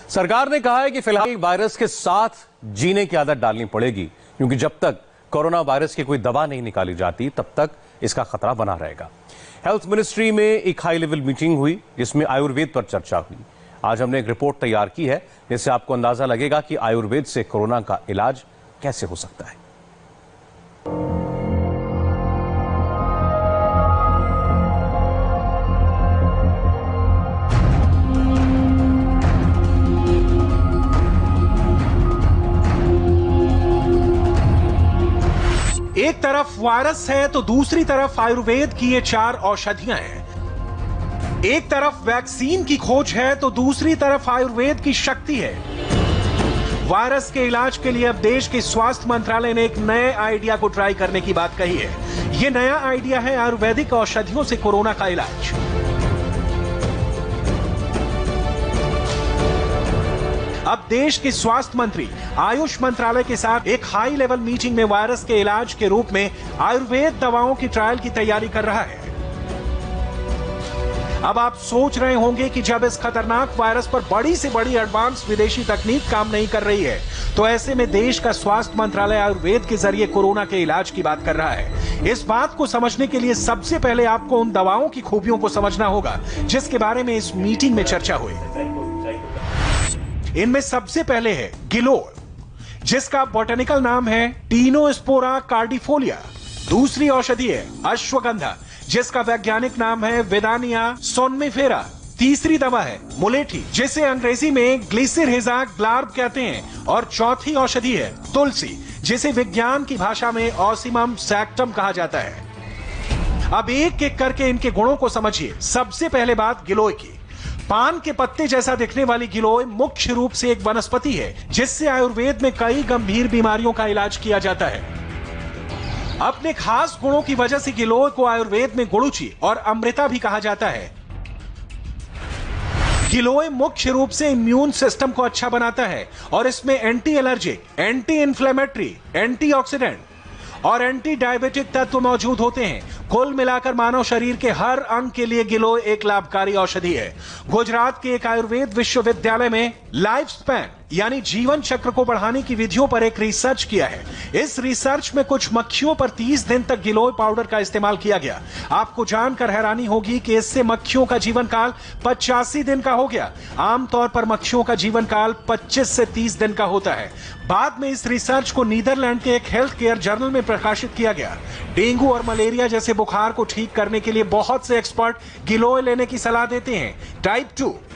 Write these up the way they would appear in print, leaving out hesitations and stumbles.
सरकार ने कहा है कि फिलहाल वायरस के साथ जीने की आदत डालनी पड़ेगी, क्योंकि जब तक कोरोना वायरस की कोई दवा नहीं निकाली जाती तब तक इसका खतरा बना रहेगा। हेल्थ मिनिस्ट्री में एक हाई लेवल मीटिंग हुई जिसमें आयुर्वेद पर चर्चा हुई। आज हमने एक रिपोर्ट तैयार की है जिससे आपको अंदाजा लगेगा कि आयुर्वेद से कोरोना का इलाज कैसे हो सकता है। एक तरफ वायरस है तो दूसरी तरफ आयुर्वेद की ये 4 औषधियां हैं। एक तरफ वैक्सीन की खोज है तो दूसरी तरफ आयुर्वेद की शक्ति है। वायरस के इलाज के लिए अब देश के स्वास्थ्य मंत्रालय ने एक नए आइडिया को ट्राई करने की बात कही है। यह नया आइडिया है आयुर्वेदिक औषधियों से कोरोना का इलाज। अब देश के स्वास्थ्य मंत्री आयुष मंत्रालय के साथ एक हाई लेवल मीटिंग में वायरस के इलाज के रूप में आयुर्वेद दवाओं की ट्रायल की तैयारी कर रहा है। अब आप सोच रहे होंगे कि जब इस खतरनाक वायरस पर बड़ी से बड़ी एडवांस विदेशी तकनीक काम नहीं कर रही है तो ऐसे में देश का स्वास्थ्य मंत्रालय आयुर्वेद के जरिए कोरोना के इलाज की बात कर रहा है। इस बात को समझने के लिए सबसे पहले आपको उन दवाओं की खूबियों को समझना होगा जिसके बारे में इस मीटिंग में चर्चा हुई। इनमें सबसे पहले है गिलोय, जिसका बॉटनिकल नाम है टीनोस्पोरा कार्डिफोलिया। दूसरी औषधि है अश्वगंधा, जिसका वैज्ञानिक नाम है विदानिया सोनमेफेरा। तीसरी दवा है मुलेठी, जिसे अंग्रेजी में ग्लिसिरहिजा ग्लार्ब कहते हैं। और चौथी औषधि है तुलसी, जिसे विज्ञान की भाषा में ऑसिमम सैक्टम कहा जाता है। अब एक एक करके इनके गुणों को समझिए। सबसे पहले बात गिलोय की। पान के पत्ते जैसा दिखने वाली गिलोय मुख्य रूप से एक वनस्पति है जिससे आयुर्वेद में कई गंभीर बीमारियों का इलाज किया जाता है। अपने खास गुणों की वजह से गिलोय को आयुर्वेद में गुड़ुचि और अमृता भी कहा जाता है। गिलोय मुख्य रूप से इम्यून सिस्टम को अच्छा बनाता है और इसमें anti allergic, anti inflammatory, antioxidant और एंटी डायबिटिक तत्व मौजूद होते हैं। कुल मिलाकर मानव शरीर के हर अंग के लिए गिलोय एक लाभकारी औषधि है। गुजरात के एक आयुर्वेद विश्वविद्यालय में लाइफ स्पैन यानी जीवन चक्र को बढ़ाने की विधियों पर एक रिसर्च किया है। इस रिसर्च में कुछ मक्खियों पर 30 दिन तक गिलोय पाउडर का इस्तेमाल किया गया। आपको जानकर हैरानी होगी कि इससे मक्खियों का जीवन काल 85 दिन का हो गया। आमतौर पर मक्खियों का जीवन काल 25 से 30 दिन का होता है। बाद में इस रिसर्च को नीदरलैंड के एक हेल्थ केयर जर्नल में प्रकाशित किया गया। डेंगू और मलेरिया जैसे बुखार को ठीक करने के लिए बहुत से एक्सपर्ट गिलोय लेने की सलाह देते हैं।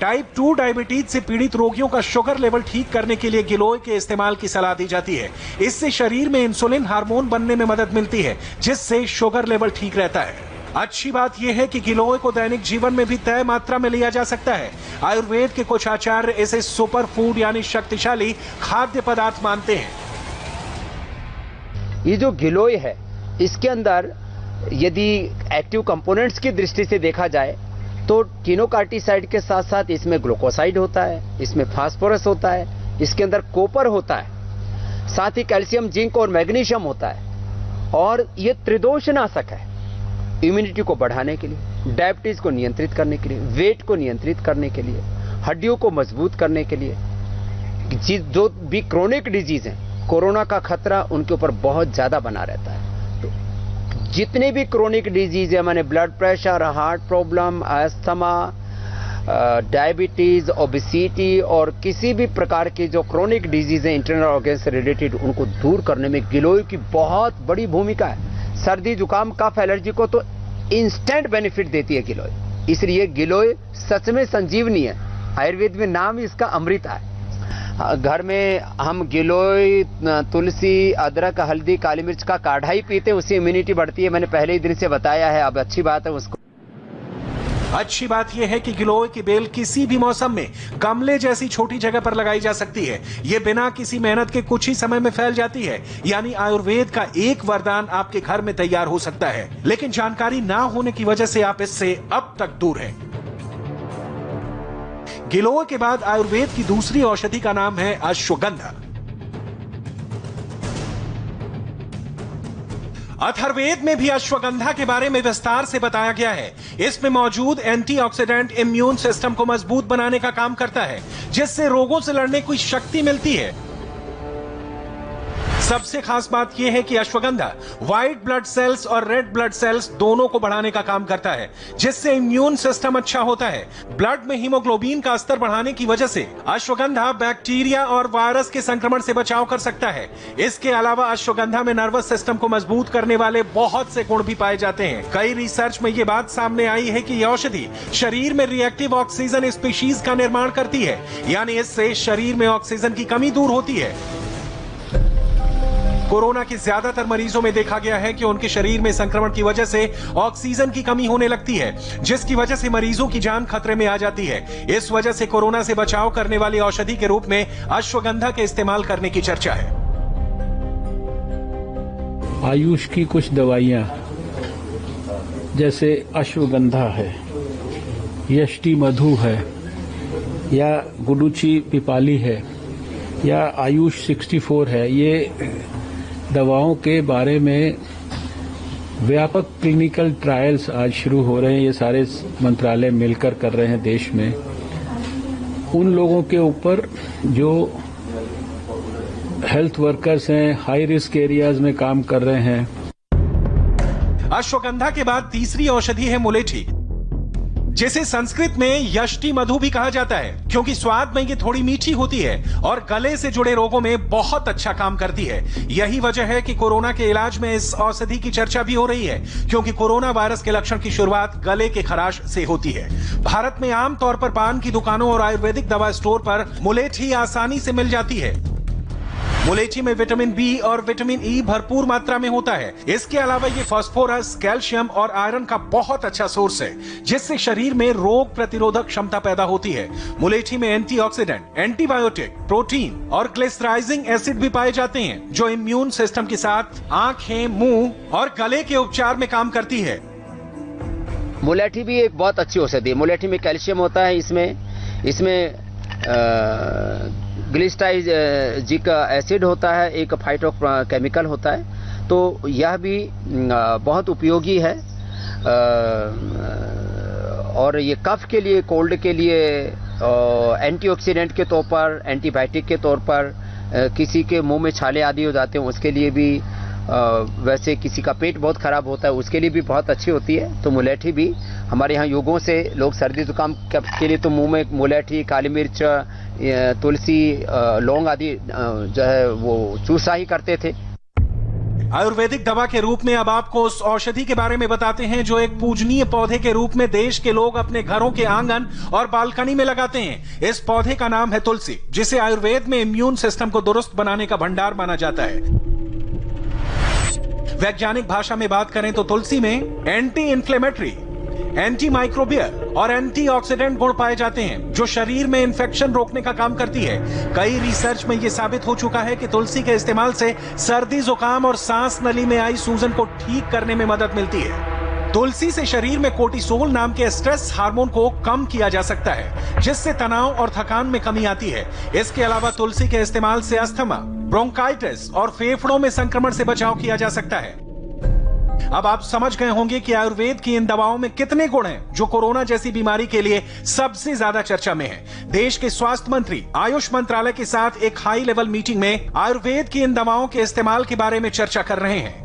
टाइप 2 डायबिटीज से पीड़ित रोगियों का शुगर लेवल ठीक करने के लिए गिलोय के इस्तेमाल की सलाह दी जाती है। इससे शरीर में इंसुलिन हार्मोन बनने में मदद मिलती है जिससे शुगर लेवल ठीक रहता है। अच्छी बात यह है कि गिलोय को दैनिक जीवन में भी तय मात्रा में लिया जा सकता है। आयुर्वेद के कुछ आचार्य इसे सुपर फूड यानी शक्तिशाली खाद्य पदार्थ मानते हैं। ये जो गिलोय है इसके अंदर यदि एक्टिव कंपोनेंट्स की दृष्टि से देखा जाए तो कीनोकार्टिसाइड के साथ साथ इसमें ग्लूकोसाइड होता है, इसमें फास्फोरस होता है, इसके अंदर कॉपर होता है, साथ ही कैल्शियम, जिंक और मैग्नीशियम होता है। और ये त्रिदोषनाशक है इम्यूनिटी को बढ़ाने के लिए, डायबिटीज को नियंत्रित करने के लिए, वेट को नियंत्रित करने के लिए, हड्डियों को मजबूत करने के लिए। जो भी क्रोनिक डिजीज है कोरोना का खतरा उनके ऊपर बहुत ज्यादा बना रहता है। जितने भी क्रोनिक डिजीज है माने blood pressure, heart problem, asthma, diabetes, obesity और किसी भी प्रकार की जो क्रोनिक डिजीज है इंटरनल ऑर्गन से रिलेटेड उनको दूर करने में गिलोय की बहुत बड़ी भूमिका है। सर्दी, जुकाम, कफ, एलर्जी को तो इंस्टेंट बेनिफिट देती है गिलोय। इसलिए गिलोय सच में संजीवनी है। आयुर्वेद में नाम इसका अमृता है। घर में हम गिलोय, तुलसी, अदरक, हल्दी, काली मिर्च का काढ़ा ही पीते हैं, उससे इम्यूनिटी बढ़ती है। मैंने पहले ही दिन से बताया है। अब अच्छी बात है उसको। अच्छी बात यह है कि गिलोय की बेल किसी भी मौसम में गमले जैसी छोटी जगह पर लगाई जा सकती है। यह बिना किसी मेहनत के कुछ ही समय में फैल जाती है। यानी आयुर्वेद का एक वरदान आपके घर में तैयार हो सकता है। लेकिन जानकारी ना होने की वजह से आप इससे अब तक दूर हैं। गिलोय के बाद आयुर्वेद की दूसरी औषधि का नाम है अश्वगंधा। अथर्ववेद में भी अश्वगंधा के बारे में विस्तार से बताया गया है। इसमें मौजूद एंटीऑक्सीडेंट इम्यून सिस्टम को मजबूत बनाने का काम करता है, जिससे रोगों से लड़ने की शक्ति मिलती है। सबसे खास बात यह है कि अश्वगंधा व्हाइट ब्लड सेल्स और रेड ब्लड सेल्स दोनों को बढ़ाने का काम करता है, जिससे इम्यून सिस्टम अच्छा होता है। ब्लड में हीमोग्लोबिन का स्तर बढ़ाने की वजह से अश्वगंधा बैक्टीरिया और वायरस के संक्रमण से बचाव कर सकता है। इसके अलावा अश्वगंधा में नर्वस सिस्टम को मजबूत करने वाले बहुत से गुण भी पाए जाते हैं। कई रिसर्च में यह बात सामने आई है कि यह औषधि शरीर में रिएक्टिव ऑक्सीजन स्पीशीज का निर्माण करती है, यानी इससे शरीर में ऑक्सीजन की कमी दूर होती है। कोरोना के ज्यादातर मरीजों में देखा गया है कि उनके शरीर में संक्रमण की वजह से ऑक्सीजन की कमी होने लगती है, जिसकी वजह से मरीजों की जान खतरे में आ जाती है। इस वजह से कोरोना से बचाव करने वाली औषधि के रूप में अश्वगंधा के इस्तेमाल करने की चर्चा है। आयुष की कुछ दवाइयां जैसे अश्वगंधा है, यष्टि मधु है, या गुडुचि पिपाली है, या आयुष 64 है, ये दवाओं के बारे में व्यापक क्लिनिकल ट्रायल्स आज शुरू हो रहे हैं। ये सारे मंत्रालय मिलकर कर रहे हैं देश में, उन लोगों के ऊपर जो हेल्थ वर्कर्स हैं, हाई रिस्क एरियाज में काम कर रहे हैं। अश्वगंधा के बाद तीसरी औषधि है मुलेठी, जिसे संस्कृत में यष्टि मधु भी कहा जाता है, क्योंकि स्वाद में ये थोड़ी मीठी होती है और गले से जुड़े रोगों में बहुत अच्छा काम करती है। यही वजह है कि कोरोना के इलाज में इस औषधि की चर्चा भी हो रही है, क्योंकि कोरोना वायरस के लक्षण की शुरुआत गले के खराश से होती है। भारत में आमतौर पर पान की दुकानों और आयुर्वेदिक दवा स्टोर पर मुलेठी आसानी से मिल जाती है। मुलेठी में विटामिन बी और विटामिन ई भरपूर मात्रा में होता है। इसके अलावा ये फास्फोरस, कैल्शियम और आयरन का बहुत अच्छा सोर्स है, जिससे शरीर में रोग प्रतिरोधक क्षमता पैदा होती है। मुलेठी में एंटीऑक्सीडेंट, एंटीबायोटिक, प्रोटीन और ग्लिसराइजिंग एसिड भी पाए जाते हैं, जो इम्यून सिस्टम के साथ आंखें, मुंह और गले के उपचार में काम करती है। मुलेठी भी एक बहुत अच्छी औषधि है। मुलेठी में कैल्शियम होता है, इसमें ग्लिसराइजिक एसिड होता है, एक फाइटोकेमिकल होता है, तो यह भी बहुत उपयोगी है। और ये कफ के लिए, कोल्ड के लिए एंटीऑक्सीडेंट के तौर पर, एंटीबायोटिक के तौर पर, किसी के मुंह में छाले आदि हो जाते हैं उसके लिए भी, वैसे किसी का पेट बहुत खराब होता है उसके लिए भी बहुत अच्छी होती है। तो मुलेठी भी हमारे यहाँ योगों से लोग सर्दी जुकाम के लिए तो मुंह में मुलेठी, काली मिर्च, तुलसी, लौंग आदि जो है वो चूसा ही करते थे। आयुर्वेदिक दवा के रूप में अब आपको उस औषधि के बारे में बताते हैं जो एक पूजनीय पौधे के रूप में देश के लोग अपने घरों के आंगन और बालकनी में लगाते हैं। इस पौधे का नाम है तुलसी, जिसे आयुर्वेद में इम्यून सिस्टम को दुरुस्त बनाने का भंडार माना जाता है। वैज्ञानिक भाषा में बात करें तो तुलसी में एंटी इंफ्लेमेटरी, एंटी माइक्रोबियल और एंटीऑक्सीडेंट गुण पाए जाते हैं, जो शरीर में इन्फेक्शन रोकने का काम करती है। कई रिसर्च में यह साबित हो चुका है कि तुलसी के इस्तेमाल से सर्दी, जुकाम और सांस नली में आई सूजन को ठीक करने में मदद मिलती है। तुलसी से शरीर में कोर्टिसोल नाम के स्ट्रेस हार्मोन को कम किया जा सकता है, जिससे तनाव और थकान में कमी आती है। इसके अलावा तुलसी के इस्तेमाल से अस्थमा, ब्रोंकाइटिस और फेफड़ों में संक्रमण से बचाव किया जा सकता है। अब आप समझ गए होंगे कि आयुर्वेद की इन दवाओं में कितने गुण हैं, जो कोरोना जैसी बीमारी के लिए सबसे ज्यादा चर्चा में है। देश के स्वास्थ्य मंत्री आयुष मंत्रालय के साथ एक हाई लेवल मीटिंग में आयुर्वेद की इन दवाओं के इस्तेमाल के बारे में चर्चा कर रहे हैं।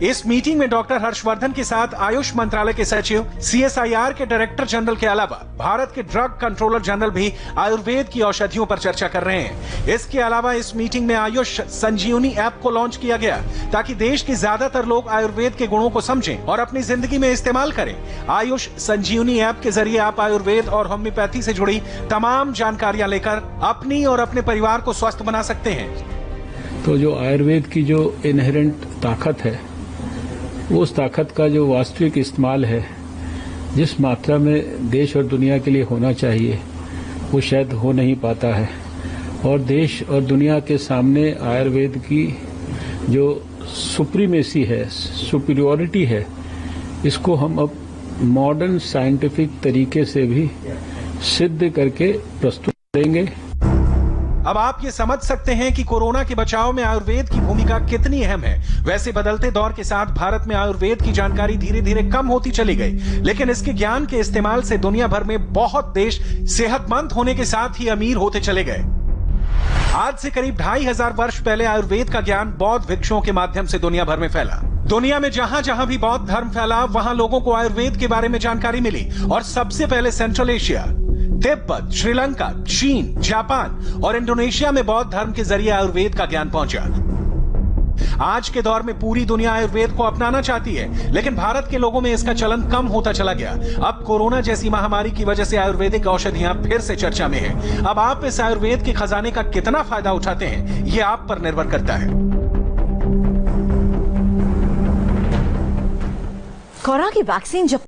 इस मीटिंग में डॉक्टर हर्षवर्धन के साथ आयुष मंत्रालय के सचिव, CSIR के डायरेक्टर जनरल के अलावा भारत के ड्रग कंट्रोलर जनरल भी आयुर्वेद की औषधियों पर चर्चा कर रहे हैं। इसके अलावा इस मीटिंग में आयुष संजीवनी ऐप को लॉन्च किया गया, ताकि देश के ज्यादातर लोग आयुर्वेद के गुणों को समझें और अपनी जिंदगी में इस्तेमाल करें। आयुष संजीवनी ऐप के जरिए आप आयुर्वेद और होम्योपैथी से जुड़ी तमाम जानकारियां लेकर अपनी और अपने परिवार को स्वस्थ बना सकते हैं। तो जो आयुर्वेद की जो इनहेरेंट ताकत है, उस ताकत का जो वास्तविक इस्तेमाल है, जिस मात्रा में देश और दुनिया के लिए होना चाहिए, वो शायद हो नहीं पाता है। और देश और दुनिया के सामने आयुर्वेद की जो सुप्रीमेसी है, सुपीरियॉरिटी है, इसको हम अब मॉडर्न साइंटिफिक तरीके से भी सिद्ध करके प्रस्तुत करेंगे। अब आप ये समझ सकते हैं कि कोरोना के बचाव में आयुर्वेद की भूमिका कितनी अहम है। वैसे बदलते दौर के साथ भारत में आयुर्वेद की जानकारी धीरे धीरे कम होती चली गई, लेकिन इसके ज्ञान के इस्तेमाल से दुनिया भर में बहुत देश सेहतमंद होने के साथ ही अमीर होते चले गए। आज से करीब 2500 वर्ष पहले आयुर्वेद का ज्ञान बौद्ध भिक्षुओं के माध्यम से दुनिया भर में फैला। दुनिया में जहां जहां भी बौद्ध धर्म फैला, वहां लोगों को आयुर्वेद के बारे में जानकारी मिली और सबसे पहले सेंट्रल एशिया, तिब्बत, श्रीलंका, चीन, जापान और इंडोनेशिया में बौद्ध धर्म के जरिए आयुर्वेद का ज्ञान पहुंचा। आज के दौर में पूरी दुनिया आयुर्वेद को अपनाना चाहती है, लेकिन भारत के लोगों में इसका चलन कम होता चला गया। अब कोरोना जैसी महामारी की वजह से आयुर्वेदिक औषधियां फिर से चर्चा में हैं। अब आप इस आयुर्वेद के खजाने का कितना फायदा उठाते हैं, ये आप पर निर्भर करता है। कोरोना की वैक्सीन जब